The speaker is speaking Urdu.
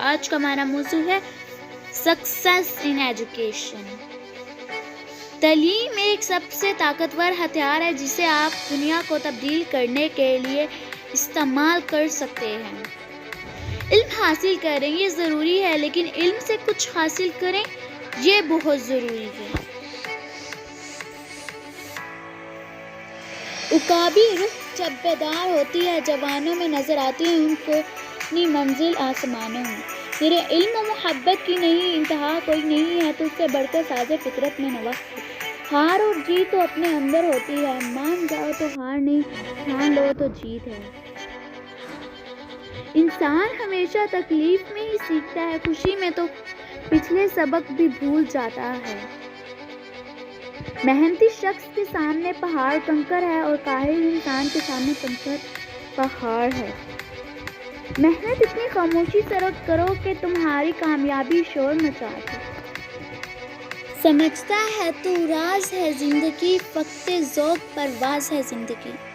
آج کا ہمارا موضوع ہے سکسیس ان ایجوکیشن۔ تعلیم ایک سب سے طاقتور ہتھیار ہے جسے آپ دنیا کو تبدیل کرنے کے لیے استعمال کر سکتے ہیں۔ علم حاصل کریں یہ ضروری ہے، لیکن علم سے کچھ حاصل کریں یہ بہت ضروری ہے۔ عقابی روح جب بیدار ہوتی ہے، جوانوں میں نظر آتی ہے ان کو اپنی منزل آسمانوں میں۔ میرے علم و محبت کی نہیں انتہا کوئی نہیں ہے، تو اس سے بڑھ کر ساز فطرت میں نہ وقت۔ ہار اور جیت تو اپنے اندر ہوتی ہے، مان جاؤ تو ہار نہیں، ٹھان لو تو جیت ہے۔ انسان ہمیشہ تکلیف میں ہی سیکھتا ہے، خوشی میں تو پچھلے سبق بھی بھول جاتا ہے۔ محنتی شخص کے سامنے پہاڑ کنکر ہے اور کاہل انسان کے سامنے کنکر پہاڑ ہے۔ محنت اتنی خاموشی سے کرو کہ تمہاری کامیابی شور مچا دے۔ سمجھتا ہے تو راز ہے زندگی، فقط ذوق پرواز ہے زندگی۔